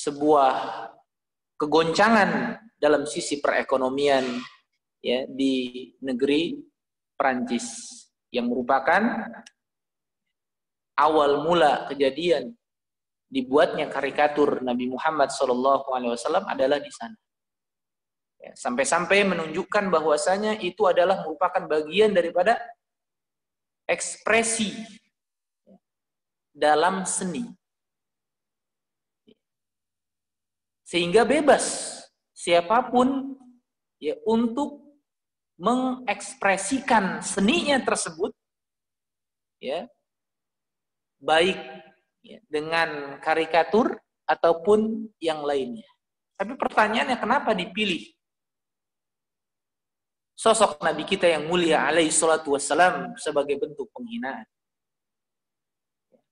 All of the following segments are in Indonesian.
sebuah kegoncangan dalam sisi perekonomian ya di negeri Perancis yang merupakan awal mula kejadian dibuatnya karikatur Nabi Muhammad SAW adalah di sana. Ya, sampai-sampai menunjukkan bahwasanya itu adalah merupakan bagian daripada ekspresi dalam seni. Sehingga bebas siapapun ya untuk mengekspresikan seninya tersebut ya baik ya, dengan karikatur ataupun yang lainnya. Tapi pertanyaannya kenapa dipilih sosok Nabi kita yang mulia alaihi salatu wassalam sebagai bentuk penghinaan?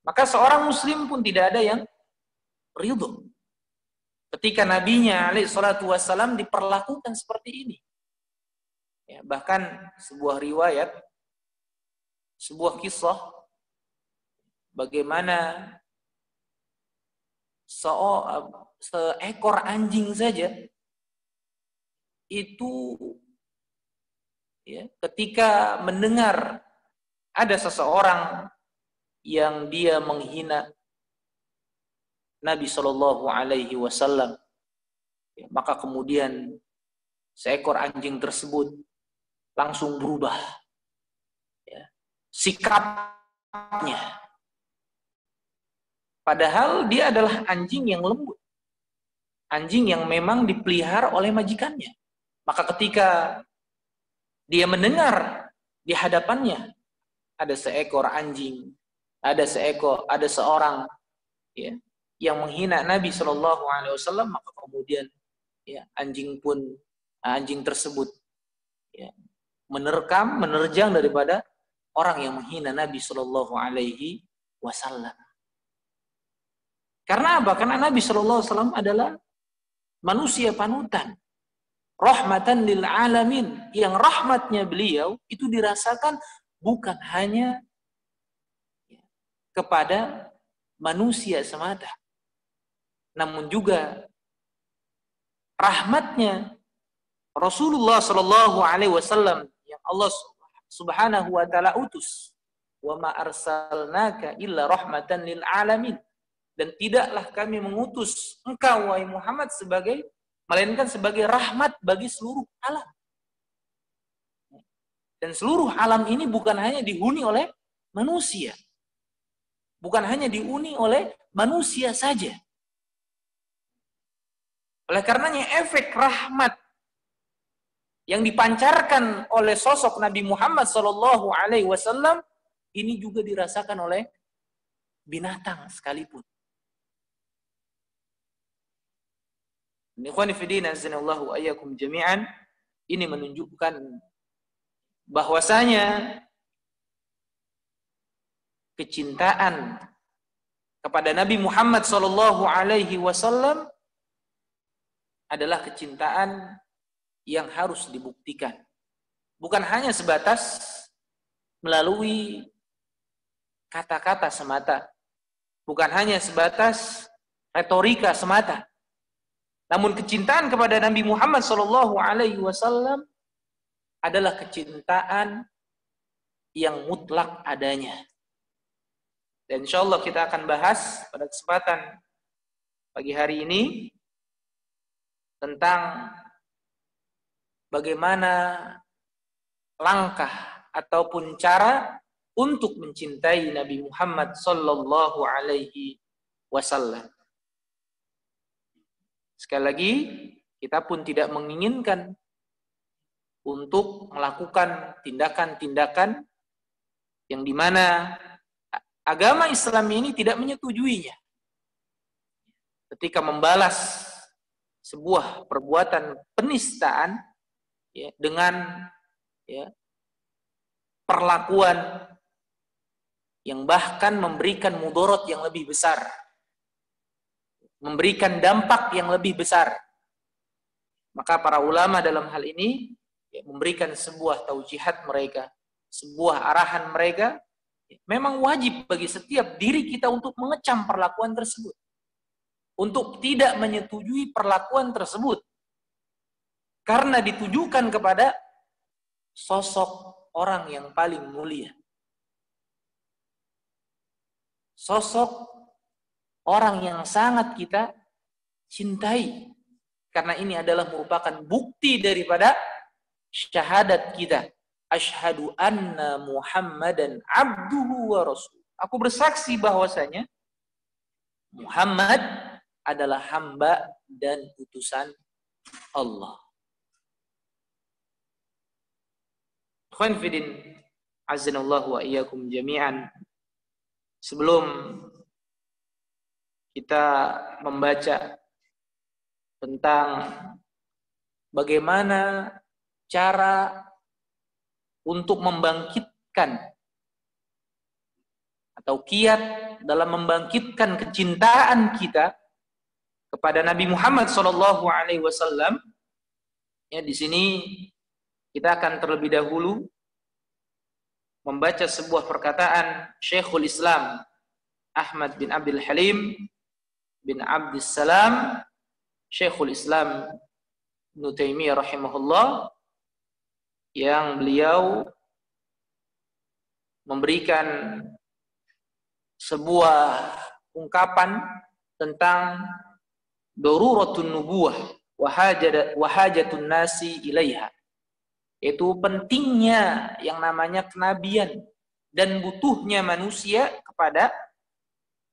Maka seorang muslim pun tidak ada yang ridho ketika nabinya alaihi salatu wassalam diperlakukan seperti ini. Ya, bahkan sebuah riwayat, sebuah kisah bagaimana seekor anjing saja itu ya, ketika mendengar ada seseorang yang dia menghina Nabi Shallallahu Alaihi Wasallam, ya, maka kemudian seekor anjing tersebut langsung berubah ya, sikapnya. Padahal dia adalah anjing yang lembut, anjing yang memang dipelihara oleh majikannya. Maka ketika dia mendengar di hadapannya ada seekor anjing, ada seorang ya, yang menghina Nabi Shallallahu Alaihi Wasallam, maka kemudian ya, anjing tersebut ya, menerjang daripada orang yang menghina Nabi Shallallahu Alaihi Wasallam. Karena apa? Karena Nabi Shallallahu Alaihi Wasallam adalah manusia panutan, rahmatan lil alamin, yang rahmatnya beliau itu dirasakan bukan hanya kepada manusia semata, namun juga rahmatnya Rasulullah Shallallahu Alaihi Wasallam yang Allah Subhanahu Wa Taala utus, wa ma arsalnaka illa rahmatan lil alamin, dan tidaklah kami mengutus engkau wahai Muhammad melainkan sebagai rahmat bagi seluruh alam. Dan seluruh alam ini bukan hanya dihuni oleh manusia, bukan hanya dihuni oleh manusia saja. Oleh karenanya efek rahmat yang dipancarkan oleh sosok Nabi Muhammad Sallallahu Alaihi Wasallam ini juga dirasakan oleh binatang sekalipun. Ikhwani fi din azanallahu ayyakum jami'an, ini menunjukkan bahwasanya kecintaan kepada Nabi Muhammad Sallallahu Alaihi Wasallam adalah kecintaan yang harus dibuktikan. Bukan hanya sebatas melalui kata-kata semata. Bukan hanya sebatas retorika semata. Namun kecintaan kepada Nabi Muhammad Sallallahu Alaihi Wasallam adalah kecintaan yang mutlak adanya. Dan insyaallah kita akan bahas pada kesempatan pagi hari ini tentang bagaimana langkah ataupun cara untuk mencintai Nabi Muhammad Sallallahu Alaihi Wasallam. Sekali lagi, kita pun tidak menginginkan untuk melakukan tindakan-tindakan yang dimana agama Islam ini tidak menyetujuinya. Ketika membalas sebuah perbuatan penistaan ya, dengan ya, perlakuan yang bahkan memberikan mudarat yang lebih besar, memberikan dampak yang lebih besar, maka para ulama dalam hal ini ya, memberikan sebuah taujihat mereka, sebuah arahan mereka. Memang wajib bagi setiap diri kita untuk mengecam perlakuan tersebut. untuk tidak menyetujui perlakuan tersebut karena ditujukan kepada sosok orang yang paling mulia, sosok orang yang sangat kita cintai, karena ini adalah merupakan bukti daripada syahadat kita, asyhadu anna Muhammadan abduhu wa rasul. Aku bersaksi bahwasanya Muhammad adalah hamba dan utusan Allah. Ikhwan fillah, azanallahu wa iyyakum jami'an. Sebelum kita membaca tentang bagaimana cara untuk membangkitkan atau kiat dalam membangkitkan kecintaan kita kepada Nabi Muhammad SAW, ya, di sini kita akan terlebih dahulu membaca sebuah perkataan Syekhul Islam Ahmad bin Abdul Halim bin Abdus Salam, Syekhul Islam Ibnu Taimiyah rahimahullah, yang beliau memberikan sebuah ungkapan tentang daruratun nubuwah wa hajatun nasi ilaiha, yaitu pentingnya yang namanya kenabian dan butuhnya manusia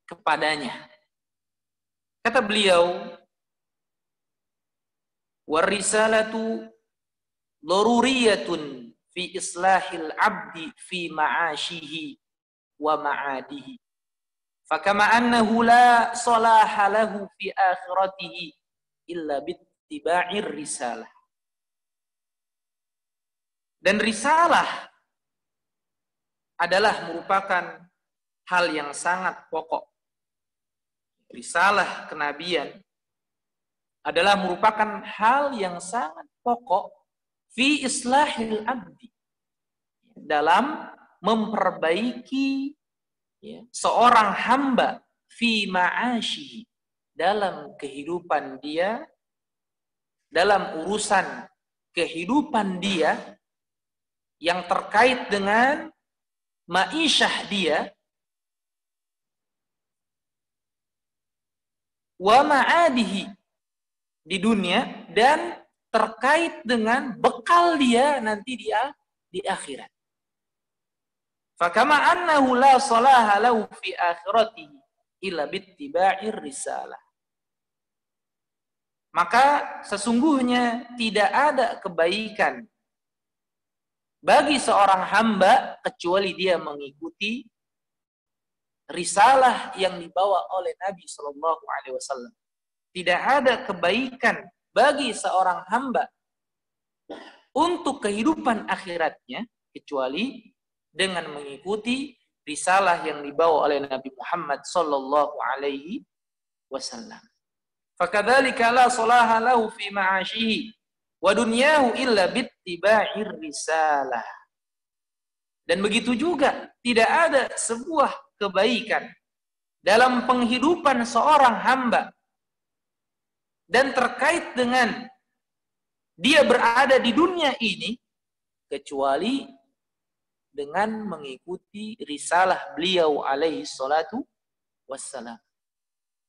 kepadanya. Kata beliau, warisalatu daruriyatun fi islahil abdi fi ma'ashihi wa ma'adihi. Fakama annahu la salaha lahu fi akhiratihi illa bittiba'ir risalah. Dan risalah adalah merupakan hal yang sangat pokok. Risalah kenabian adalah merupakan hal yang sangat pokok fi islahil abdi, dalam memperbaiki, ya, seorang hamba fi ma'asyihi, dalam kehidupan dia, dalam urusan kehidupan dia yang terkait dengan ma'isyah dia, wa ma'adihi, di dunia, dan terkait dengan bekal dia nanti di akhirat. Fakama annahu la salaha lahu fi akhiratihi illa bittiba'ir risalah. Maka sesungguhnya tidak ada kebaikan bagi seorang hamba kecuali dia mengikuti risalah yang dibawa oleh Nabi Shallallahu Alaihi Wasallam. Tidak ada kebaikan bagi seorang hamba untuk kehidupan akhiratnya kecuali dengan mengikuti risalah yang dibawa oleh Nabi Muhammad Sallallahu Alaihi Wasallam. Fakadzalika la salaha lahu fi ma'asyihi wa dunyahu illa bittiba'ir risalah. Dan begitu juga tidak ada sebuah kebaikan dalam penghidupan seorang hamba dan terkait dengan dia berada di dunia ini kecuali dengan mengikuti risalah beliau alaihi salatu wassalam.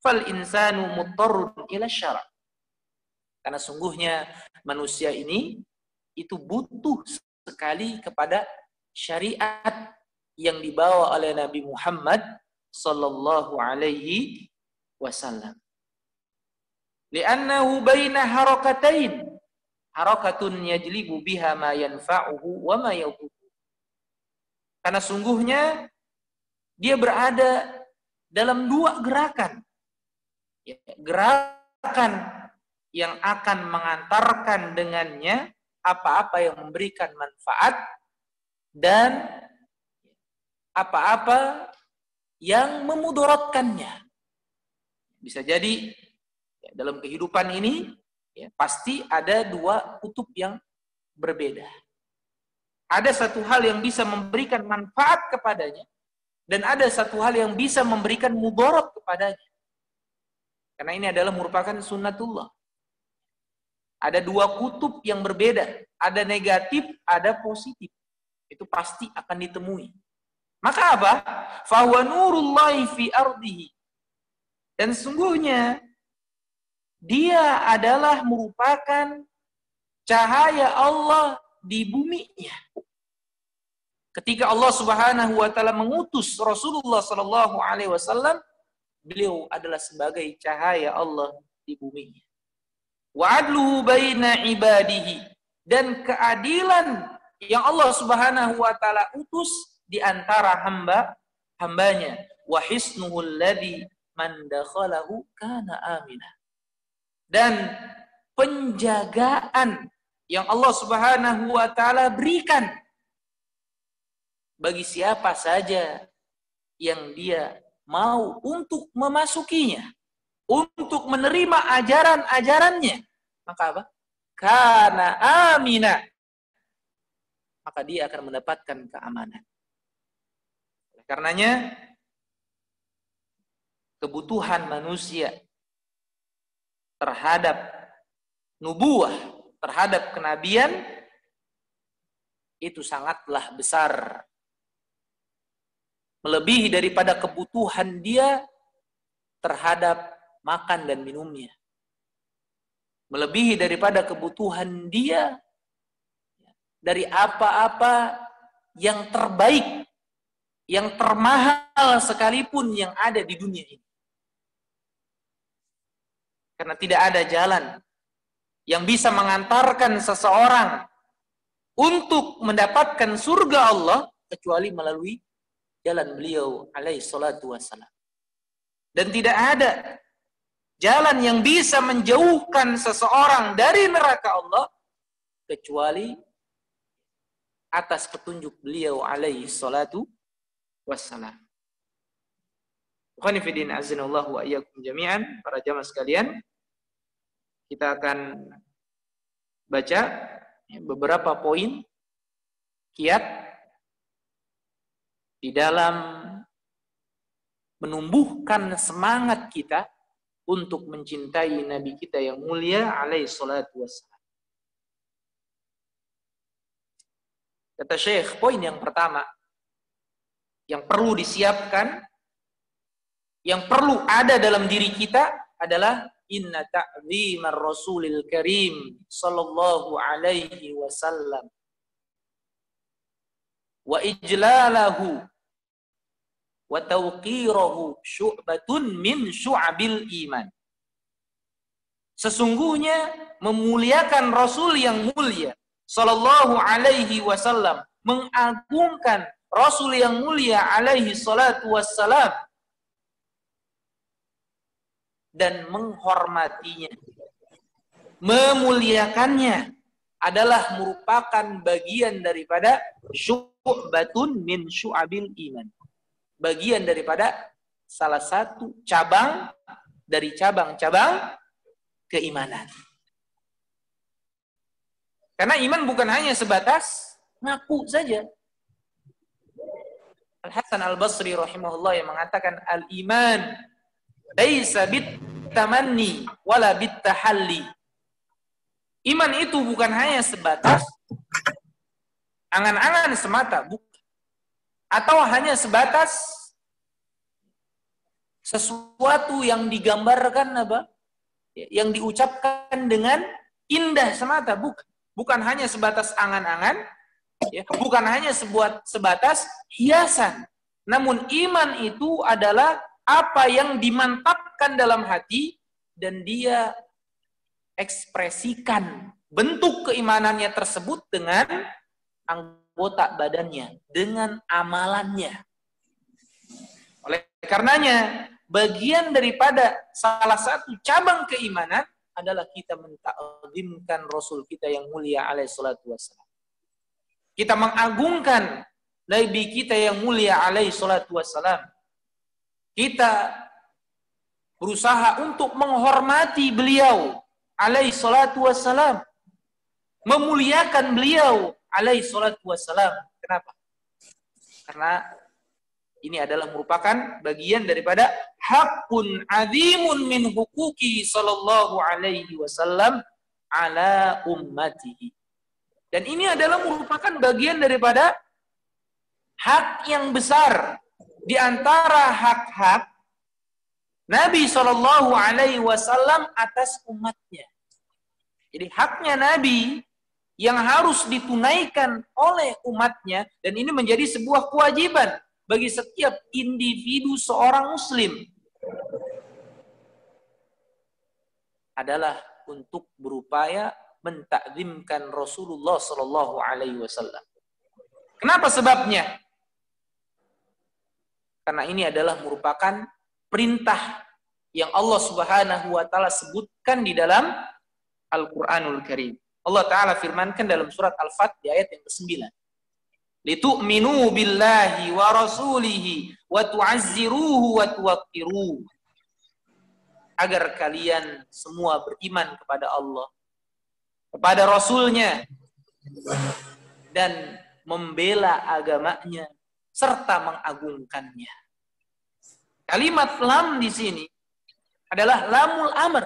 Fal insanu muttarrun ila syara'. Karena sungguhnya manusia ini itu butuh sekali kepada syariat yang dibawa oleh Nabi Muhammad sallallahu alaihi wasallam. Li'annahu baina harakatain, harakatun yajlibu biha ma yanfa'uhu wa ma yadhurruhu. Karena sungguhnya dia berada dalam dua gerakan. Gerakan yang akan mengantarkan dengannya apa-apa yang memberikan manfaat dan apa-apa yang memudaratkannya. Bisa jadi ya, dalam kehidupan ini ya, pasti ada dua kutub yang berbeda. Ada satu hal yang bisa memberikan manfaat kepadanya dan ada satu hal yang bisa memberikan mudarat kepadanya. Karena ini adalah merupakan sunnatullah. Ada dua kutub yang berbeda. Ada negatif, ada positif. Itu pasti akan ditemui. Maka apa? Fahuwa nurullahi fi ardihi. Dan sungguhnya dia adalah merupakan cahaya Allah di buminya. Ketika Allah Subhanahu wa taala mengutus Rasulullah sallallahu alaihi wasallam, beliau adalah sebagai cahaya Allah di buminya. Wa adluhu baina ibadihi, dan keadilan yang Allah Subhanahu wa taala utus di antara hambanya. Wa hisnuhu alladzi man dakhalahu kana aminah. Dan penjagaan yang Allah Subhanahu wa taala berikan bagi siapa saja yang dia mau untuk memasukinya, untuk menerima ajaran-ajarannya, maka apa? Kana amina, maka dia akan mendapatkan keamanan. Karenanya kebutuhan manusia terhadap nubuwah, terhadap kenabian itu sangatlah besar. Melebihi daripada kebutuhan dia terhadap makan dan minumnya. Melebihi daripada kebutuhan dia dari apa-apa yang terbaik, yang termahal sekalipun yang ada di dunia ini. Karena tidak ada jalan yang bisa mengantarkan seseorang untuk mendapatkan surga Allah kecuali melalui jalan beliau alaihi salatu wassalam. Dan tidak ada jalan yang bisa menjauhkan seseorang dari neraka Allah kecuali atas petunjuk beliau alaihi salatu wassalam. Khonifidin azinallahu wa iyyakum jami'an, para jamaah sekalian, kita akan baca beberapa poin kiat di dalam menumbuhkan semangat kita untuk mencintai Nabi kita yang mulia alaihi salatu wassalam. Kata Syekh, poin yang pertama yang perlu disiapkan, yang perlu ada dalam diri kita adalah inna ta'zimar rasulil karim sallallahu alaihi wasallam wa ijlalahu wa tawqirahu syu'batun min syu'abil iman. Sesungguhnya memuliakan Rasul yang mulia sallallahu alaihi wasallam, mengagungkan Rasul yang mulia alaihi salatu wassalam dan menghormatinya, memuliakannya adalah merupakan bagian daripada syu'batun min syu'abil iman. Bagian daripada salah satu cabang dari cabang-cabang keimanan. Karena iman bukan hanya sebatas ngaku saja. Al-Hasan Al-Basri rahimahullah yang mengatakan al-iman laisa bit-tamanni wala bit-tahalli. Iman itu bukan hanya sebatas angan-angan semata, bukan. Atau hanya sebatas sesuatu yang digambarkan apa? Yang diucapkan dengan indah semata, bukan. Bukan hanya sebatas angan-angan, ya, bukan hanya sebatas hiasan. Namun iman itu adalah apa yang dimantapkan dalam hati dan dia ekspresikan bentuk keimanannya tersebut dengan anggota badannya, dengan amalannya. Oleh karenanya, bagian daripada salah satu cabang keimanan adalah kita mentakzimkan Rasul kita yang mulia alaihi salatu wassalam. Kita mengagungkan Nabi kita yang mulia alaihi salatu wassalam. Kita berusaha untuk menghormati beliau alaihi salatu wassalam, memuliakan beliau alaihi salatu wassalam. Kenapa? Karena Ini adalah merupakan bagian daripada hakun azimun min huquqi sallallahu alaihi wasallam ala ummatihi. Dan ini adalah merupakan bagian daripada hak yang besar di antara hak-hak Nabi sallallahu alaihi wasallam atas umatnya. Jadi haknya Nabi yang harus ditunaikan oleh umatnya, dan ini menjadi sebuah kewajiban bagi setiap individu seorang muslim, adalah untuk berupaya mentakzimkan Rasulullah sallallahu alaihi wasallam. Kenapa sebabnya? Karena ini adalah merupakan perintah yang Allah Subhanahu wa taala sebutkan di dalam Al-Qur'anul Karim. Allah taala firmankan dalam surat Al-Fat di ayat yang ke-9. Litu'minu billahi wa rasulihi wa tu'azziruhu wa tuwaqqiruhu. Agar kalian semua beriman kepada Allah, kepada Rasulnya, dan membela agamanya serta mengagungkannya. Kalimat lam di sini adalah lamul amr,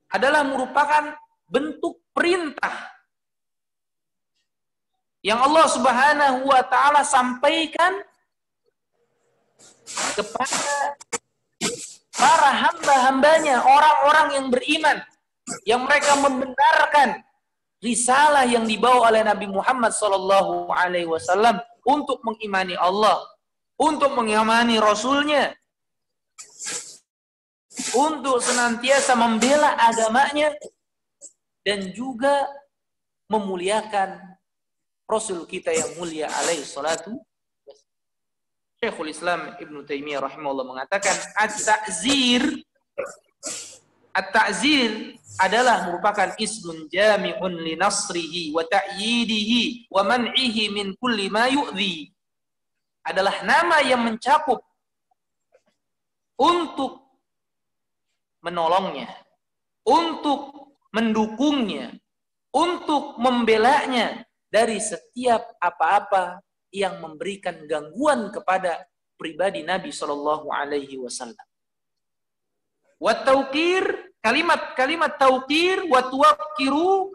adalah merupakan bentuk perintah yang Allah Subhanahu wa taala sampaikan kepada para hamba-hambanya, orang-orang yang beriman, yang mereka membenarkan risalah yang dibawa oleh Nabi Muhammad sallallahu alaihi wasallam untuk mengimani Allah, untuk mengimani Rasulnya, untuk senantiasa membela agamanya, dan juga memuliakan Rasul kita yang mulia alaihi salatu. Syekhul Islam Ibnu Taimiyah rahimahullah mengatakan At-ta'zir adalah merupakan ismun jami'un li nasrihi wa ta'yidihi wa man'ihi min kulli ma yu'dhi. Adalah nama yang mencakup untuk menolongnya, untuk mendukungnya, untuk membelanya dari setiap apa-apa yang memberikan gangguan kepada pribadi Nabi sallallahu alaihi wasallam. Wa tauqir, kalimat tauqir wa tuwaqqiru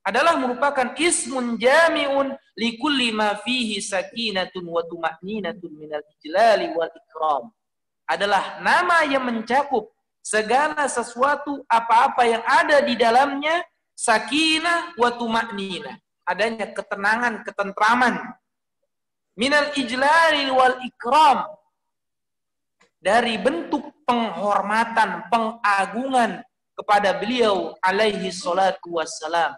adalah merupakan ismun jami'un li kulli ma fihi sakinatun wa tuma'ninatun minal ijlali wal ikram. Adalah nama yang mencakup segala sesuatu apa-apa yang ada di dalamnya sakinah wa tuma'ninah, adanya ketenangan, ketentraman, minal ijlali wal ikram, dari bentuk penghormatan, pengagungan kepada beliau alaihi salatu wassalam.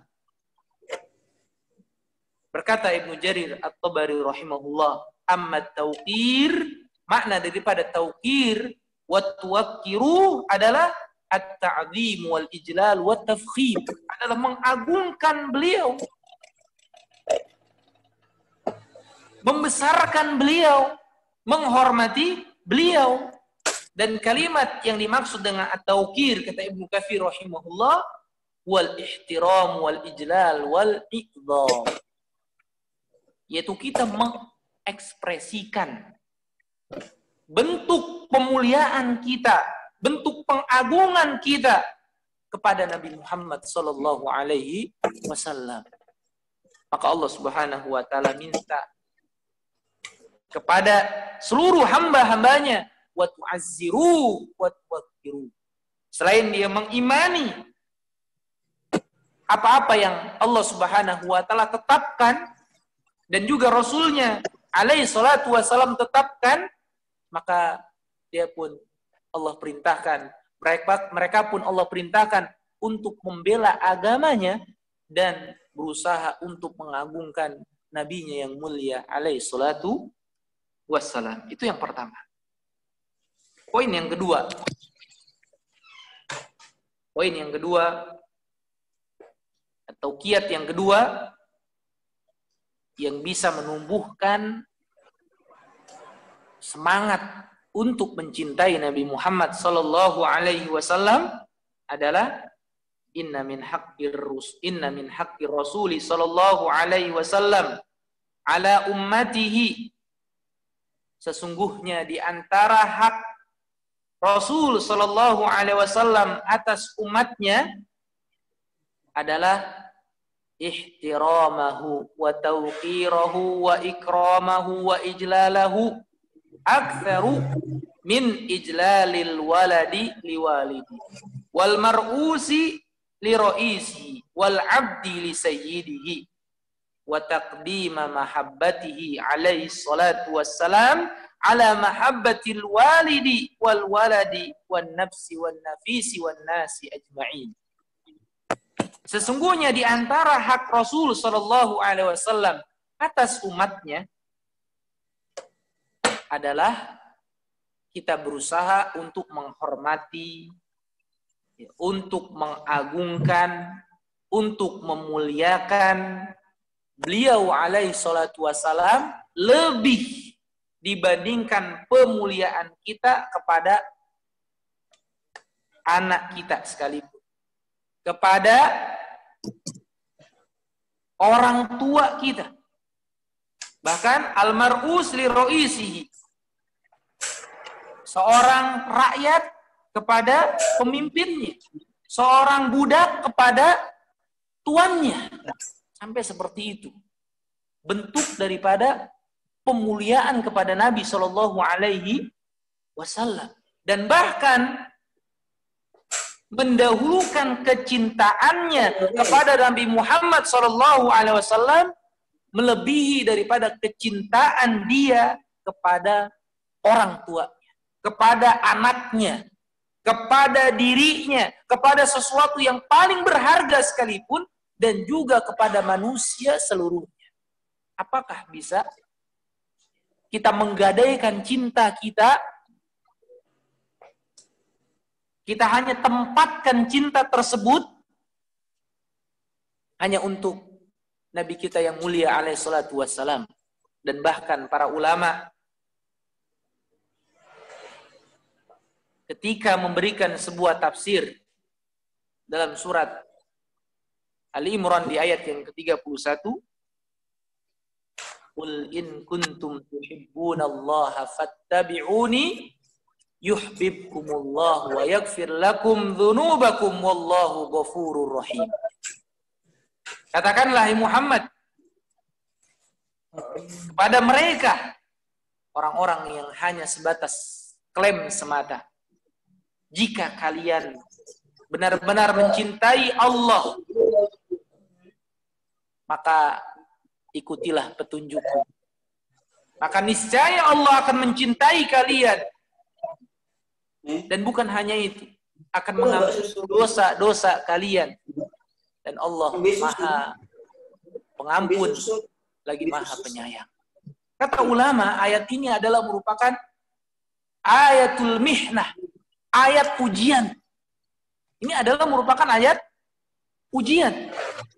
Berkata Ibnu Jarir At-Tabari rahimahullah, amma tauqir, makna daripada tauqir wa tuwaqqiru adalah at-ta'zim wal ijlal wa tafkhim, adalah mengagungkan beliau, membesarkan beliau, menghormati beliau. Dan kalimat yang dimaksud dengan at-tauqir, kata Ibnu Katsir rahimahullah, wal ihtiram wal ijlal wal iqdam, yaitu kita mengekspresikan bentuk pemuliaan kita, bentuk pengagungan kita kepada Nabi Muhammad sallallahu alaihi wasallam. Maka Allah Subhanahu wa taala minta kepada seluruh hamba-hambanya, wa tu'azziru wa tuwaqqiru. Selain dia mengimani apa-apa yang Allah Subhanahu wa taala tetapkan dan juga Rasulnya alaihi salatu wasallam tetapkan, maka dia pun Allah perintahkan, mereka pun Allah perintahkan untuk membela agamanya dan berusaha untuk mengagungkan nabinya yang mulia alaihi salatu wassalam. Itu yang pertama. Poin yang kedua, atau kiat yang kedua yang bisa menumbuhkan semangat untuk mencintai Nabi Muhammad sallallahu alaihi wasallam adalah inna min haqqir rasuli sallallahu alaihi wasallam ala ummatihi. Sesungguhnya di antara hak Rasul sallallahu alaihi wasallam atas umatnya adalah ihtiramahu wa tawqirahu wa ikramahu wa ijlalahu aktsaru min ijlalil waladi liwalidi wal mar'usi li ra'isi wal 'abdi li sayyidihi wa taqdima mahabbatihi alaihi salatu wassalam ala mahabbatil walidi wal waladi wan nafsi wan nafisi wan nasi ajma'in. Sesungguhnya di antara hak Rasul sallallahu alaihi wasallam atas umatnya adalah kita berusaha untuk menghormati, untuk mengagungkan, untuk memuliakan beliau alaihi salatu wassalam lebih dibandingkan pemuliaan kita kepada anak kita sekalipun, kepada orang tua kita. Bahkan almar'us li ra'isihi, seorang rakyat kepada pemimpinnya, seorang budak kepada tuannya. Sampai seperti itu bentuk daripada pemuliaan kepada Nabi Shallallahu Alaihi Wasallam, dan bahkan mendahulukan kecintaannya kepada Nabi Muhammad Shallallahu Alaihi Wasallam melebihi daripada kecintaan dia kepada orang tuanya, kepada anaknya, kepada dirinya, kepada sesuatu yang paling berharga sekalipun, dan juga kepada manusia seluruhnya. Apakah bisa kita menggadaikan cinta kita? Kita hanya tempatkan cinta tersebut hanya untuk Nabi kita yang mulia alaihi salatu wassalam. Dan bahkan para ulama ketika memberikan sebuah tafsir dalam surat Ali Imran di ayat yang ke-31, Qul in kuntum tuhibbunallaha fattabi'uni yuhibbukumullah wa yaghfir lakum dzunubakum wallahu ghafurur rahim. Katakanlah Muhammad kepada mereka, orang-orang yang hanya sebatas klaim semata, jika kalian benar-benar mencintai Allah, maka ikutilah petunjukku. Maka niscaya Allah akan mencintai kalian. Dan bukan hanya itu, akan mengampuni dosa-dosa kalian. Dan Allah Maha Pengampun, lagi Maha Penyayang. Kata ulama, ayat ini adalah merupakan ayatul mihnah, ayat ujian. Ini adalah merupakan ayat ujian.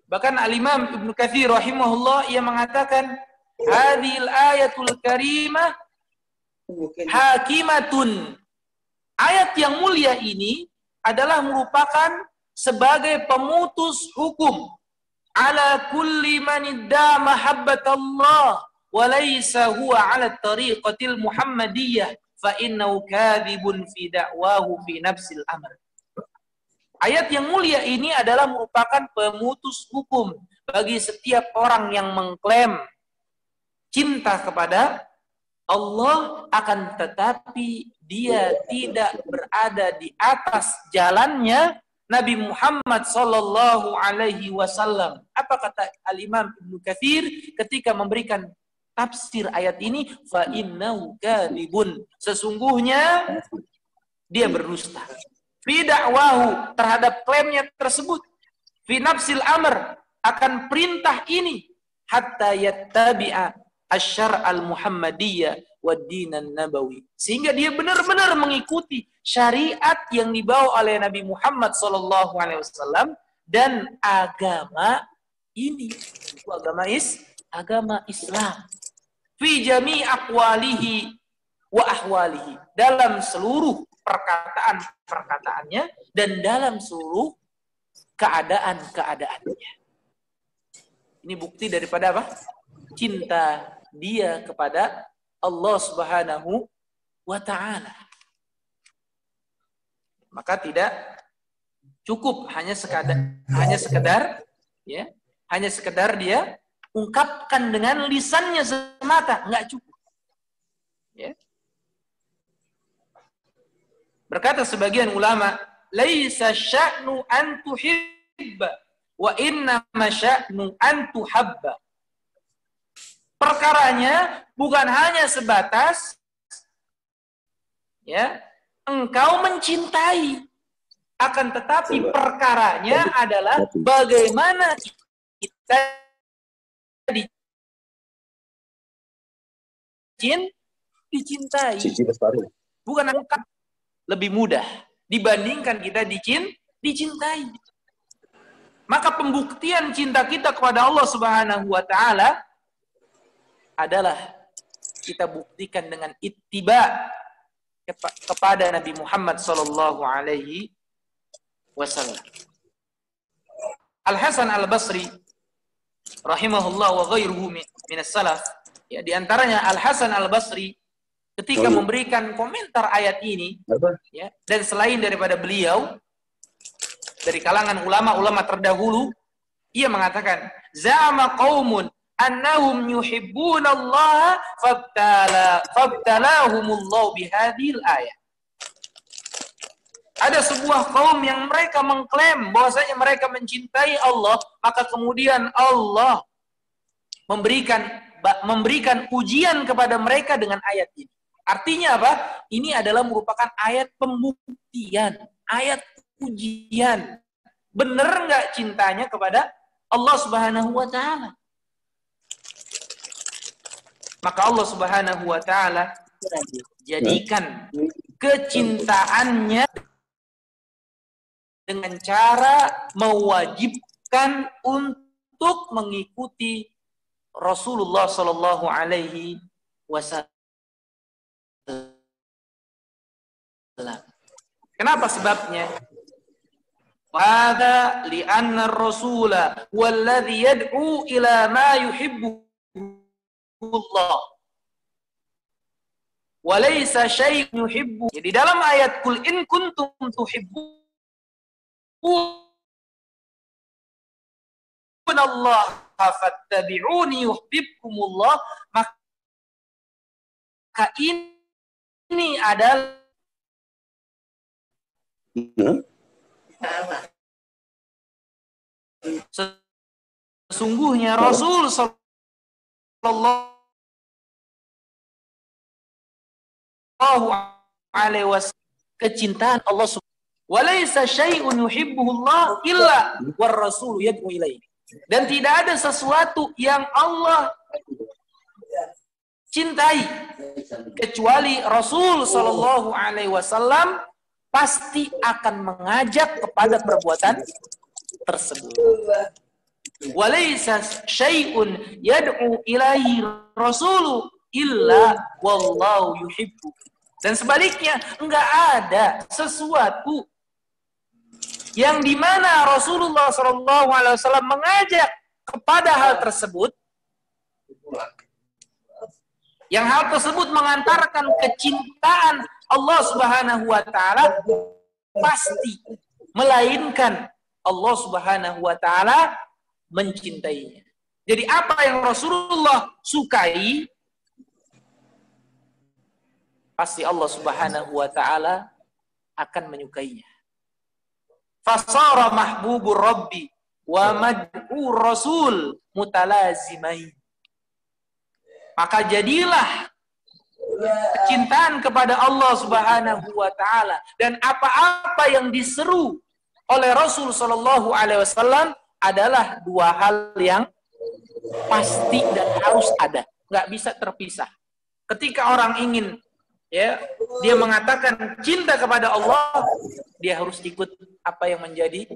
Bahkan Al-Imam Ibnu Katsir rahimahullah, ia mengatakan, hadhil ayatul karimah hakimatun. Ayat yang mulia ini adalah merupakan sebagai pemutus hukum ala kulli man idda mahabbatallah wa laysa huwa ala tariqatil muhammadiyah fa innahu kadhibun fi da'wahu fi nafsil amr. Ayat yang mulia ini adalah merupakan pemutus hukum bagi setiap orang yang mengklaim cinta kepada Allah, akan tetapi dia tidak berada di atas jalannya Nabi Muhammad sallallahu alaihi wasallam. Apa kata Al-Imam Ibnu Katsir ketika memberikan tafsir ayat ini? Fa innahu kadhibun. Sesungguhnya dia berdusta. Fi da'wahu, terhadap klaimnya tersebut. Fi nafsil amr, akan perintah ini. Hatta yattabi'a asyar al-muhammadiyah wa dinan nabawi. Sehingga dia benar-benar mengikuti syariat yang dibawa oleh Nabi Muhammad SAW dan agama ini. Itu agama Islam. Fi jami' aqwalihi wa ahwalihi. Dalam seluruh perkataan-perkataannya dan dalam seluruh keadaan-keadaannya. Ini bukti daripada apa? Cinta dia kepada Allah Subhanahu wa ta'ala. Maka tidak cukup hanya sekedar dia ungkapkan dengan lisannya semata, enggak cukup. Ya. Berkata sebagian ulama, laisa sya'nu an tuhibba wa innama sya'nu an tuhabba. Perkaranya bukan hanya sebatas ya, engkau mencintai, akan tetapi perkaranya adalah bagaimana kita dicintai. Bukan angkat lebih mudah dibandingkan kita dicintai. Maka pembuktian cinta kita kepada Allah Subhanahu wa ta'ala adalah kita buktikan dengan ittiba kepada Nabi Muhammad sallallahu alaihi wasallam. Al-Hasan Al-Basri rahimahullah wa ghairuhu minas salaf, ya, di antaranya Al-Hasan Al-Basri ketika memberikan komentar ayat ini, ya, dan selain daripada beliau dari kalangan ulama-ulama terdahulu, ia mengatakan, za'ama qaumun annahum yuhibbunallaha fabtalahumullahu bihadhil ayat. Ada sebuah kaum yang mereka mengklaim bahwasanya mereka mencintai Allah, maka kemudian Allah memberikan ujian kepada mereka dengan ayat ini. Artinya apa? Ini adalah merupakan ayat pembuktian, ayat ujian. Benar nggak cintanya kepada Allah Subhanahu wa ta'ala? Maka Allah Subhanahu wa ta'ala jadikan kecintaannya dengan cara mewajibkan untuk mengikuti Rasulullah sallallahu alaihi wasallam. Kenapa sebabnya? Hadza li'anna ar-rasula walladhi yad'u ila ma yuhibbu Allah. Wa laysa syai'un yuhibbu. Jadi dalam ayat kul in kuntum tuhibbun Allah fattabi'uni yuhibbukumullah, maka ini adalah sesungguhnya Rasul sallallahu alaihi wasallam kecintaan Allah subhanahu. Walaysa syai'un yuhibbuhullah illa war rasul yad'u ilaihi. Dan tidak ada sesuatu yang Allah cintai kecuali Rasul sallallahu alaihi wasallam pasti akan mengajak kepada perbuatan tersebut. Walaysa syai'un yad'u ilaihi rasulu illa wallahu yuhibbu. Dan sebaliknya, enggak ada sesuatu yang dimana Rasulullah SAW mengajak kepada hal tersebut, yang hal tersebut mengantarkan kecintaan Allah Subhanahu wa ta'ala, pasti melainkan Allah Subhanahu wa ta'ala mencintainya. Jadi apa yang Rasulullah sukai, pasti Allah Subhanahu wa ta'ala akan menyukainya. Fasara mahbubur rabbi wa mad'ur rasul mutalazimain. Maka jadilah kecintaan kepada Allah Subhanahu wa ta'ala dan apa-apa yang diseru oleh Rasul sallallahu alaihi wasallam adalah dua hal yang pasti dan harus ada, nggak bisa terpisah. Ketika orang ingin dia mengatakan cinta kepada Allah, dia harus ikut apa yang menjadi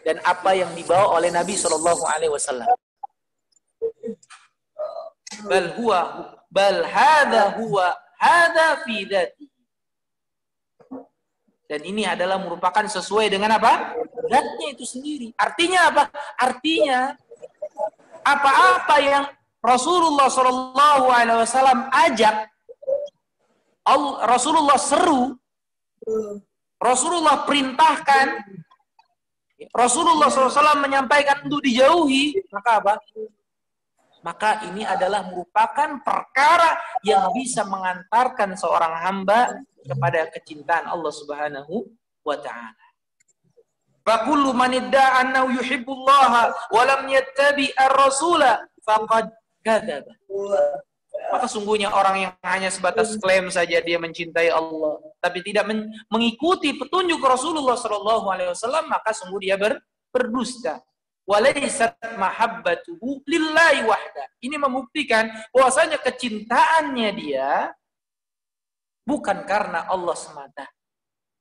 dan apa yang dibawa oleh Nabi sallallahu alaihi wasallam. Bal hadza fi dzati. Dan ini adalah merupakan sesuai dengan apa? Zatnya itu sendiri. Artinya apa? Artinya apa-apa yang Rasulullah Shallallahu Alaihi Wasallam ajak, Rasulullah seru, Rasulullah perintahkan, Rasulullah SAW menyampaikan untuk dijauhi, maka apa? Maka ini adalah merupakan perkara yang bisa mengantarkan seorang hamba kepada kecintaan Allah Subhanahu wa Ta'ala. Fakullu man idda'a annahu yuhibbullaha wa lam yattabi ar-rasula faqad kadzaba. Maka sungguhnya orang yang hanya sebatas klaim saja dia mencintai Allah, tapi tidak mengikuti petunjuk Rasulullah Shallallahu Alaihi Wasallam, maka sungguh dia berdusta. Walaysat mahabbatuhu lillahi wahda. Ini membuktikan bahwasanya kecintaannya dia bukan karena Allah semata.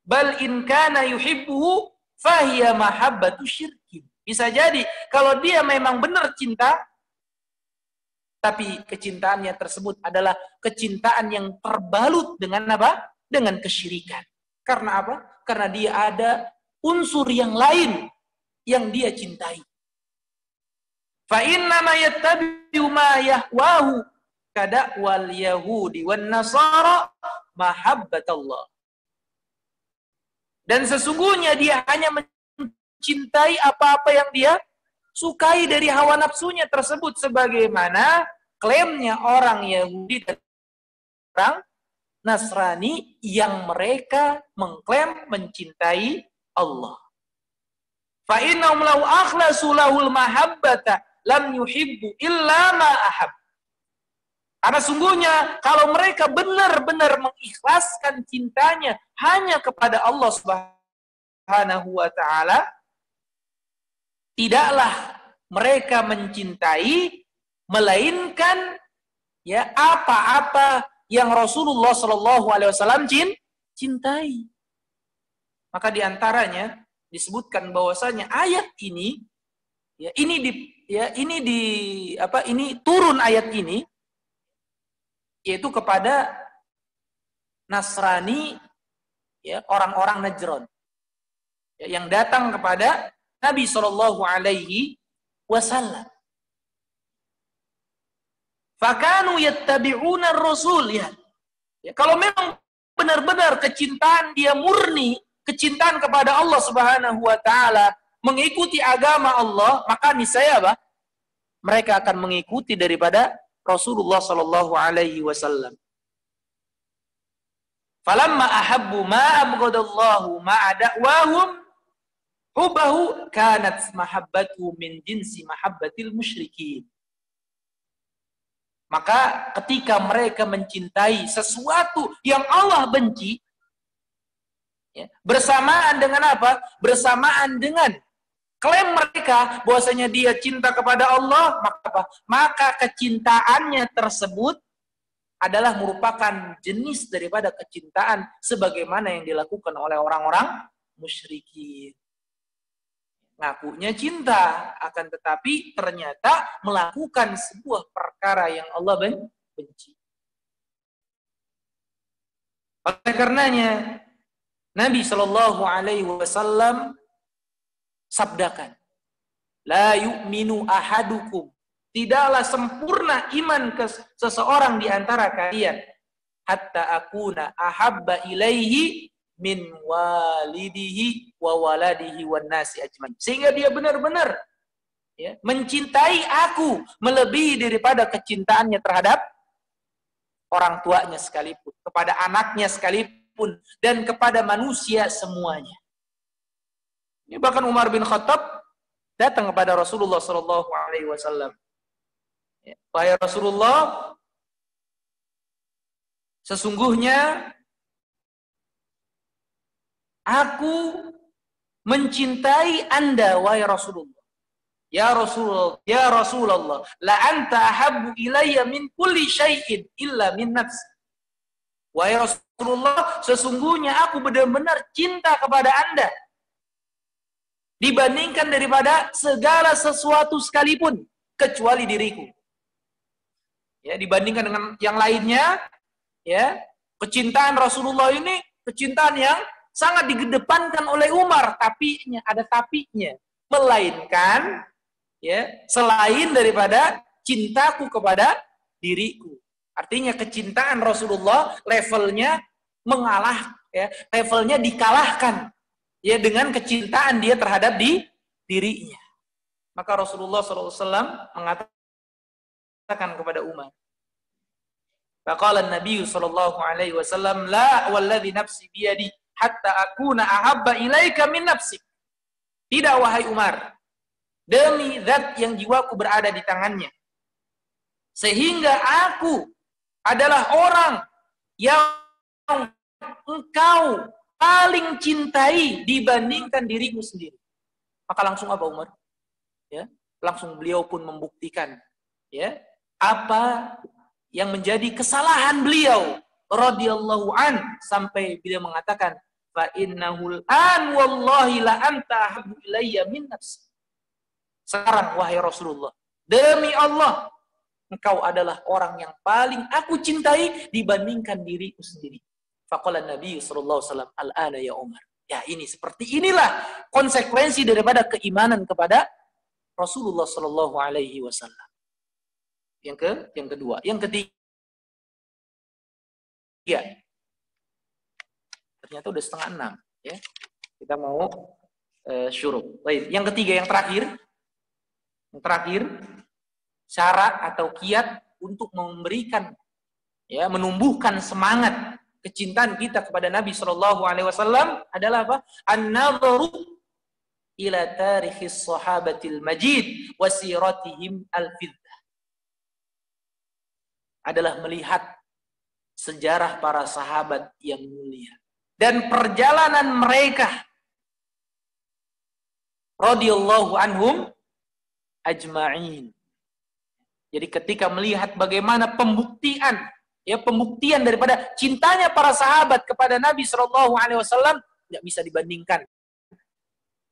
Bal in kana yuhibbuhu fahiya mahabbatu syirkin. Bisa jadi kalau dia memang benar cinta, tapi kecintaannya tersebut adalah kecintaan yang terbalut dengan apa? Dengan kesyirikan. Karena apa? Karena dia ada unsur yang lain yang dia cintai. Fa inna ma yattabi'u ma yahwahu kada'wal yahudi wan nasara mahabbatallah. Dan sesungguhnya dia hanya mencintai apa-apa yang dia sukai dari hawa nafsunya tersebut, sebagaimana klaimnya orang Yahudi dan orang Nasrani yang mereka mengklaim mencintai Allah. Fa innahum law akhlasu lahul mahabbata lam yuhibbu illa ma ahab. Karena sungguhnya kalau mereka benar-benar mengikhlaskan cintanya hanya kepada Allah Subhanahu wa Ta'ala, tidaklah mereka mencintai melainkan ya apa-apa yang Rasulullah Shallallahu Alaihi Wasallam cintai. Maka diantaranya disebutkan bahwasanya ayat ini ini turun ayat ini yaitu kepada Nasrani, ya, orang-orang Najran, ya, yang datang kepada Nabi Shallallahu Alaihi Wasallam. Fakanu yattabi'una ar-rasul, ya. Kalau memang benar-benar kecintaan dia murni, kecintaan kepada Allah Subhanahu wa Ta'ala, mengikuti agama Allah, maka niscaya apa? Mereka akan mengikuti daripada Rasulullah Shallallahu Alaihi Wasallam. Falamma ahabbu ma abghadallahu ma da'wahum hubahu kanat mahabbatu min jinsi mahabbatil musyrikin. Maka ketika mereka mencintai sesuatu yang Allah benci, ya, bersamaan dengan apa? Bersamaan dengan klaim mereka bahwasanya dia cinta kepada Allah, maka apa? Maka kecintaannya tersebut adalah merupakan jenis daripada kecintaan sebagaimana yang dilakukan oleh orang-orang musyrikin. Ngakunya cinta, akan tetapi ternyata melakukan sebuah perkara yang Allah benci. Oleh karenanya, Nabi Shallallahu Alaihi Wasallam sabdakan, la yu'minu ahadukum, tidaklah sempurna iman ke seseorang di antara kalian, hatta akuna ahabba ilaihi min walidihi wa waladihi wan nasi ajmain. Sehingga dia benar-benar ya, mencintai aku melebihi daripada kecintaannya terhadap orang tuanya sekalipun, kepada anaknya sekalipun, dan kepada manusia semuanya. Ini bahkan Umar bin Khattab datang kepada Rasulullah Sallallahu Alaihi Wasallam. Wahai Rasulullah, sesungguhnya aku mencintai Anda, wahai Rasulullah. Ya Rasulullah, la anta ahabbu ilayya min kulli syai'in illa min nafsi. Wahai Rasulullah, sesungguhnya aku benar-benar cinta kepada Anda dibandingkan daripada segala sesuatu sekalipun kecuali diriku. Ya, dibandingkan dengan yang lainnya, ya, kecintaan Rasulullah ini kecintaan yang sangat digedepankan oleh Umar, ada tapinya, melainkan ya, selain daripada cintaku kepada diriku. Artinya kecintaan Rasulullah levelnya mengalah, ya, levelnya dikalahkan, ya, dengan kecintaan dia terhadap dirinya. Maka Rasulullah SAW mengatakan kepada Umar, faqala an-nabiy sallallahu alaihi wasallam, la walladhi nafsi biyadi hatta akuna ahabba ilaika min nafsik. Tidak, wahai Umar, demi zat yang jiwaku berada di tangannya, sehingga aku adalah orang yang engkau paling cintai dibandingkan dirimu sendiri. Maka langsung apa Umar? Ya, langsung beliau pun membuktikan, ya, apa yang menjadi kesalahan beliau radhiyallahu an, sampai beliau mengatakan, fa innahul an wallahi la anta habbu ilayya min nafsi. Sekarang wahai Rasulullah, demi Allah, engkau adalah orang yang paling aku cintai dibandingkan diriku sendiri. Faqala Nabi sallallahu alaihi wasallam, al-ana ya Umar. Ya, ini seperti inilah konsekuensi daripada keimanan kepada Rasulullah sallallahu alaihi wasallam. Yang kedua, yang ketiga. Ternyata udah 5:30, ya. Kita mau syuruk. Baik, yang ketiga, yang terakhir. Yang terakhir, syarat atau kiat untuk memberikan, ya, menumbuhkan semangat kecintaan kita kepada Nabi Shallallahu Alaihi Wasallam adalah apa? An-nadharu ila tarikhis sahabatil majid wasiratihim al-fiddah. Adalah melihat sejarah para sahabat yang mulia dan perjalanan mereka radhiyallahu anhum ajma'in. Jadi ketika melihat bagaimana pembuktian daripada cintanya para sahabat kepada Nabi Shallallahu Alaihi Wasallam tidak bisa dibandingkan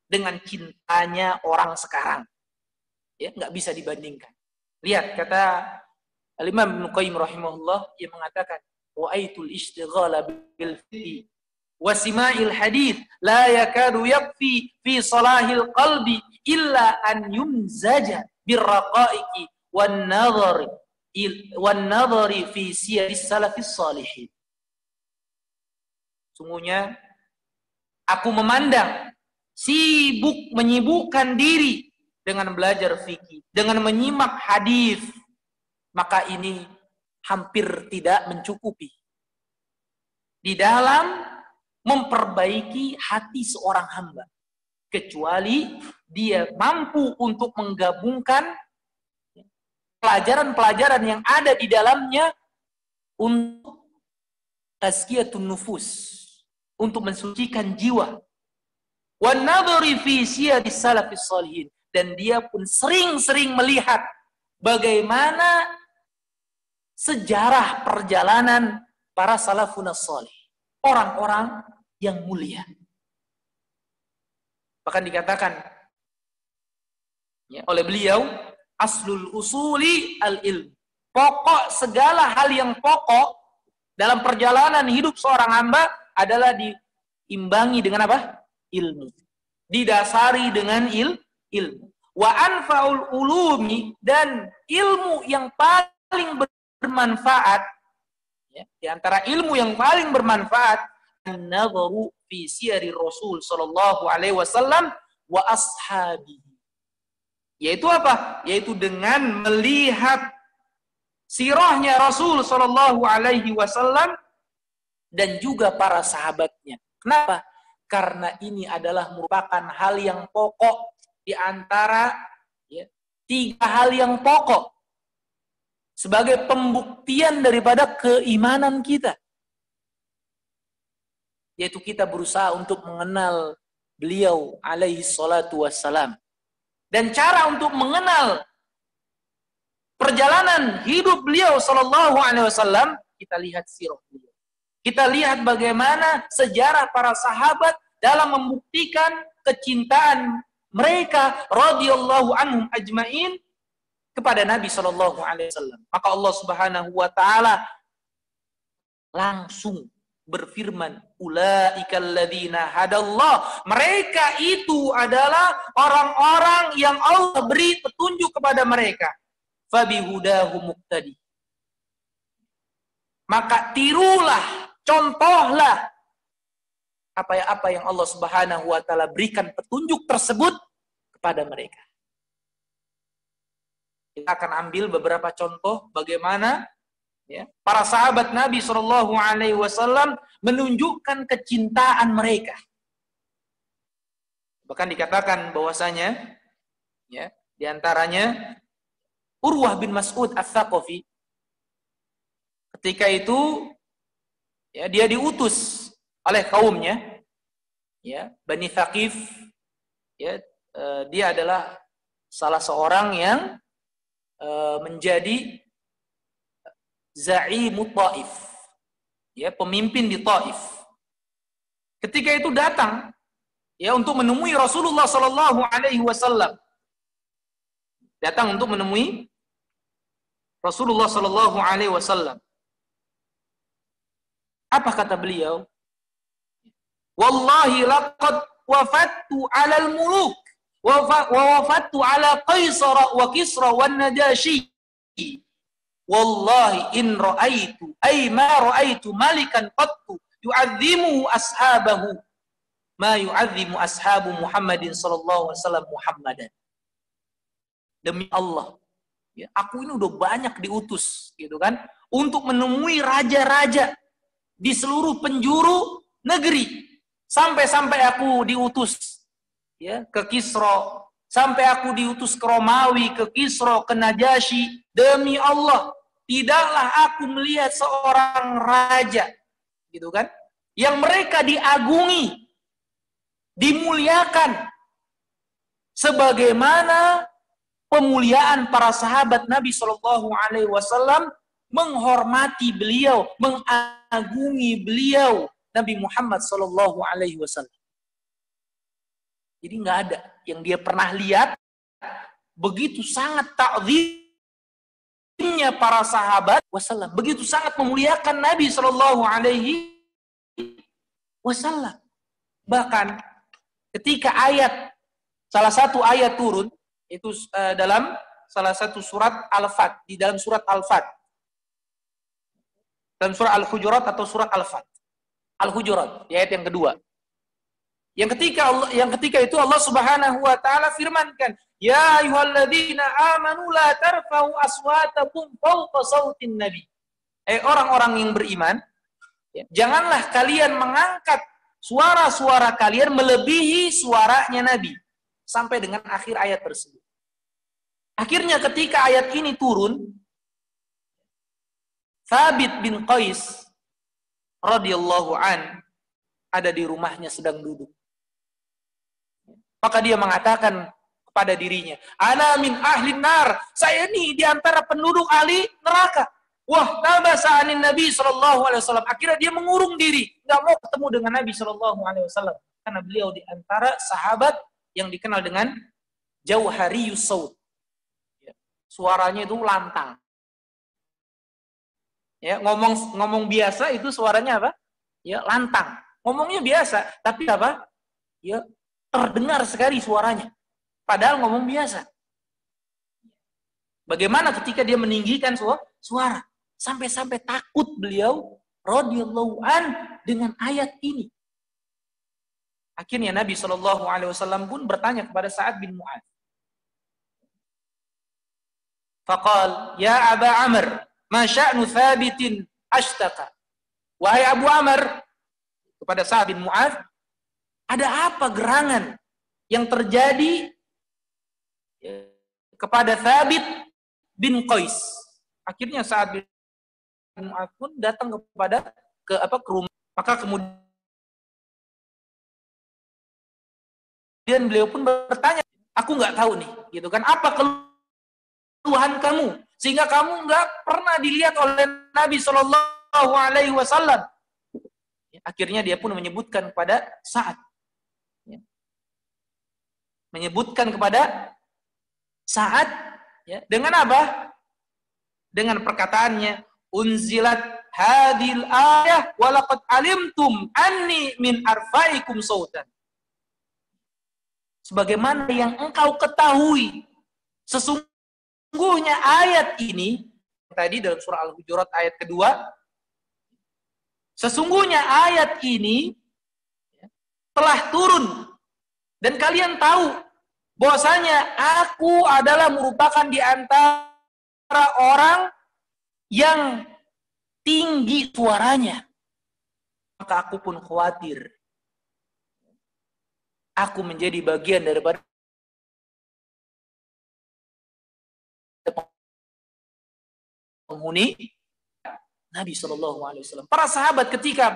dengan cintanya orang sekarang, ya, nggak bisa dibandingkan. Lihat kata Al-Imam Ibnu Qayyim rahimahullah, yang mengatakan, wa'aitul ishtighala bil fiqh wa sima'il hadith la yakadu yakfi fi salahil qalbi illa an yumzaja birraqaiqi wan nadhari fi siyaris salafis salihin. Sungguhnya aku memandang menyibukkan diri dengan belajar fikih, dengan menyimak hadis, maka ini hampir tidak mencukupi di dalam memperbaiki hati seorang hamba, kecuali dia mampu untuk menggabungkan pelajaran-pelajaran yang ada di dalamnya untuk tazkiyatun nufus, untuk mensucikan jiwa. Wan nadhari fi siyaris salafis salihin, dan dia pun sering-sering melihat bagaimana sejarah perjalanan para salafun salih, orang-orang yang mulia. Bahkan dikatakan, ya, oleh beliau, aslul usuli al-ilm. Pokok segala hal yang pokok dalam perjalanan hidup seorang hamba adalah diimbangi dengan apa? Ilmu. Didasari dengan ilmu. Wa anfa'ul ulumi, dan ilmu yang paling bermanfaat, ya, di antara ilmu yang paling bermanfaat, an-nadharu fi siyari Rasul sallallahu alaihi wasallam wa ashabihi. Yaitu apa? Yaitu dengan melihat sirahnya Rasul sallallahu alaihi wasallam dan juga para sahabatnya. Kenapa? Karena ini adalah merupakan hal yang pokok di antara, ya, 3 hal yang pokok sebagai pembuktian daripada keimanan kita. Yaitu kita berusaha untuk mengenal beliau alaihi salatu wassalam. Dan cara untuk mengenal perjalanan hidup beliau sallallahu alaihi wasallam, kita lihat sirah beliau. Kita lihat bagaimana sejarah para sahabat dalam membuktikan kecintaan mereka radhiyallahu anhum ajmain kepada Nabi sallallahu alaihi wasallam. Maka Allah Subhanahu wa taala langsung berfirman, ulaikal ladzina hadallah. Mereka itu adalah orang-orang yang Allah beri petunjuk kepada mereka. fabihudahu muqtadi. Maka tirulah, contohlah apa yang Allah Subhanahu wa taala berikan petunjuk tersebut kepada mereka. Kita akan ambil beberapa contoh bagaimana ya, para sahabat Nabi Shallallahu Alaihi Wasallam menunjukkan kecintaan mereka. Bahkan dikatakan bahwasanya, ya, diantaranya Urwah bin Mas'ud Ats-Tsaqafi, ketika itu ya, dia diutus oleh kaumnya, ya, Bani Thaqif, ya, dia adalah salah seorang yang menjadi Za'imut Taif, ya, pemimpin di Taif. Ketika itu datang ya untuk menemui Rasulullah sallallahu alaihi wasallam. Datang untuk menemui Rasulullah sallallahu alaihi wasallam. Apa kata beliau? Wallahi laqad wafattu 'alal muluk wa wafattu 'ala Qaisar wa Kisra wan Najashi. Wallahi in ra'aitu ay ma ra'aitu malikan qattu yu'azzimu ashabahu ma yu'azzimu ashabu Muhammadin sallallahu alaihi wasallam Muhammadan. Demi Allah, ya, aku ini udah banyak diutus gitu kan untuk menemui raja-raja di seluruh penjuru negeri. Sampai-sampai aku diutus ya ke Kisra, sampai aku diutus ke Romawi, ke Kisra, ke Najasyi. Demi Allah, tidaklah aku melihat seorang raja, gitu kan, yang mereka diagungi, dimuliakan, sebagaimana pemuliaan para sahabat Nabi Shallallahu Alaihi Wasallam menghormati beliau, mengagungi beliau, Nabi Muhammad Shallallahu Alaihi Wasallam. Jadi nggak ada yang dia pernah lihat begitu sangat ta'zimnya para sahabat wasallam, begitu sangat memuliakan Nabi Shallallahu Alaihi Wasallam. Bahkan ketika salah satu ayat turun itu dalam salah satu surat Al-Fat, di dalam surat Al-Fat, dalam surah Al-Hujurat atau surat Al-Fat, Al-Hujurat, di ayat yang kedua. Yang ketika itu Allah Subhanahu wa taala firmankan, ya ayyuhalladzina amanu la tarfa'u aswatakum fawqa sautin nabi. Orang-orang yang beriman, ya, janganlah kalian mengangkat suara-suara kalian melebihi suaranya Nabi sampai dengan akhir ayat tersebut. Akhirnya ketika ayat ini turun, Thabit bin Qais radhiyallahu an ada di rumahnya sedang duduk. Maka dia mengatakan kepada dirinya, ana min ahli nar, saya ini di antara penduduk ahli neraka. Wah, tabasa anin Nabi sallallahu alaihi wasallam. Akhirnya dia mengurung diri, enggak mau ketemu dengan Nabi sallallahu alaihi wasallam karena beliau di antara sahabat yang dikenal dengan jauhariyus saut. Suaranya itu lantang. Ya, ngomong biasa itu suaranya apa? Ya, lantang. Ngomongnya biasa, tapi apa? Ya, terdengar sekali suaranya. Padahal ngomong biasa. Bagaimana ketika dia meninggikan suara? Sampai-sampai takut beliau radhiyallahu an dengan ayat ini. Akhirnya Nabi Shallallahu Alaihi Wasallam pun bertanya kepada Sa'ad bin Mu'adz. Faqal, ya Aba Amr, ma sya'nu Thabitin ashtaka. Wahai Abu Amr, kepada Sa'ad bin Mu'adz, ada apa gerangan yang terjadi kepada Thabit bin Qais? Akhirnya Sa'ad bin Mu'adz pun datang ke rumah. Maka kemudian beliau pun bertanya, aku nggak tahu nih, gitu kan? Apa keluhan kamu sehingga kamu nggak pernah dilihat oleh Nabi Shallallahu Alaihi Wasallam? Akhirnya dia pun menyebutkan kepada Sa'ad, menyebutkan kepada Sa'ad, ya, dengan apa? Dengan perkataannya, unzilat hadil ayah walaqad alimtum anni min arfaikum sautan. Sebagaimana yang engkau ketahui, sesungguhnya Sesungguhnya ayat ini tadi dalam surah Al-Hujurat ayat kedua, sesungguhnya ayat ini telah turun dan kalian tahu bahwasanya aku adalah merupakan di antara orang yang tinggi suaranya, maka aku pun khawatir aku menjadi bagian daripada penghuni Nabi SAW. Para sahabat ketika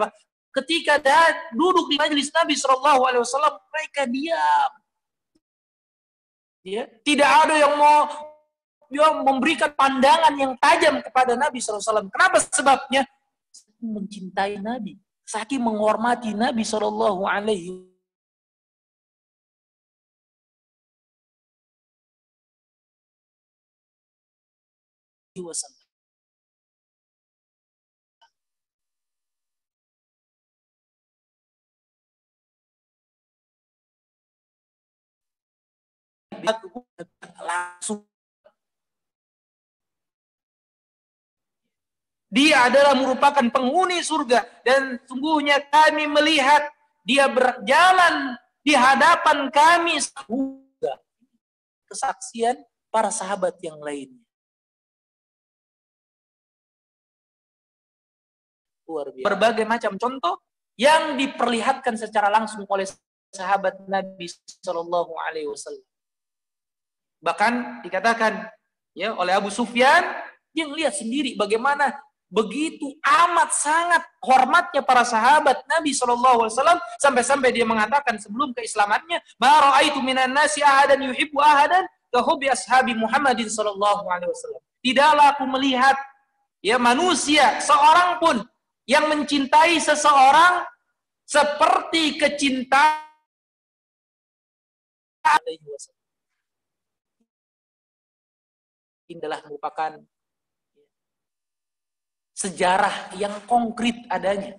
duduk di majelis Nabi SAW, mereka diam. Ya, tidak ada yang mau memberikan pandangan yang tajam kepada Nabi SAW. Kenapa sebabnya? Mencintai Nabi, saking menghormati Nabi SAW. Langsung dia adalah merupakan penghuni surga dan sungguhnya kami melihat dia berjalan di hadapan kami surga. Kesaksian para sahabat yang lainnya. Luar biasa. Berbagai macam contoh yang diperlihatkan secara langsung oleh sahabat Nabi Shallallahu Alaihi Wasallam. Bahkan dikatakan ya oleh Abu Sufyan, dia melihat sendiri bagaimana begitu amat sangat hormatnya para sahabat Nabi Shallallahu Alaihi Wasallam sampai-sampai dia mengatakan sebelum keislamannya, "Ma ra'aitu minan nasi ahadan yuhibbu ahadan ka hubbi ashabi Muhammadin Shallallahu Alaihi Wasallam." Tidaklah aku melihat ya manusia seorang pun yang mencintai seseorang seperti kecintaan Alaihi Wasallam. Ini adalah merupakan sejarah yang konkret adanya.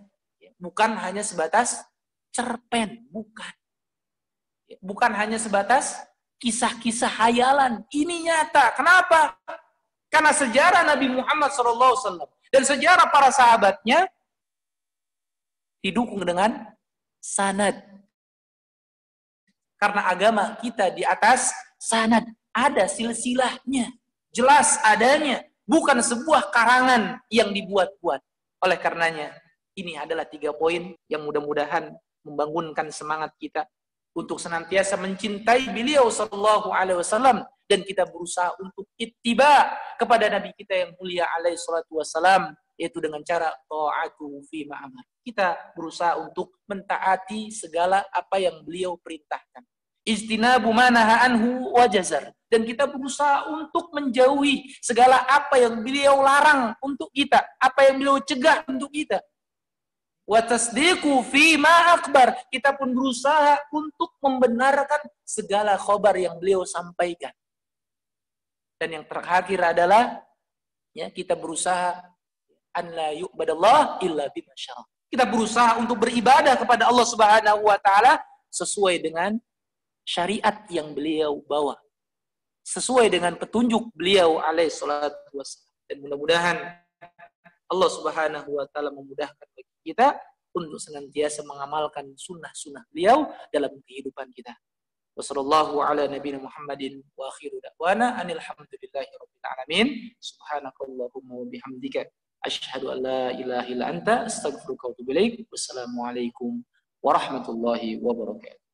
Bukan hanya sebatas cerpen, bukan. Bukan hanya sebatas kisah-kisah hayalan. Ini nyata. Kenapa? Karena sejarah Nabi Muhammad SAW dan sejarah para sahabatnya didukung dengan sanad. Karena agama kita di atas sanad, ada silsilahnya. Jelas adanya, bukan sebuah karangan yang dibuat-buat. Oleh karenanya, ini adalah 3 poin yang mudah-mudahan membangunkan semangat kita untuk senantiasa mencintai beliau sallallahu alaihi wasallam dan kita berusaha untuk ittiba kepada Nabi kita yang mulia alaihi salatu wasallam, yaitu dengan cara ta'atu fi ma'amar. Kita berusaha untuk mentaati segala apa yang beliau perintahkan. Ijtinabu ma naha anhu wa jazar. Dan kita berusaha untuk menjauhi segala apa yang beliau larang untuk kita, apa yang beliau cegah untuk kita. Wa tasdiqu fi ma akbar. Kita pun berusaha untuk membenarkan segala khabar yang beliau sampaikan. Dan yang terakhir adalah ya, kita berusaha an la yu'badallah illa bima syara. Kita berusaha untuk beribadah kepada Allah Subhanahu wa taala sesuai dengan syariat yang beliau bawa, sesuai dengan petunjuk beliau alaihi salatu wassalam. Dan mudah-mudahan Allah Subhanahu wa taala memudahkan bagi kita untuk senantiasa mengamalkan sunnah-sunnah beliau dalam kehidupan kita. Wassallallahu ala nabiyina Muhammadin wa akhiru da'wana anil hamdulillahi rabbil alamin. Subhanakallahumma wa bihamdika asyhadu an la ilaha illa anta astaghfiruka wa atubu ilaik. Wassalamualaikum warahmatullahi wabarakatuh.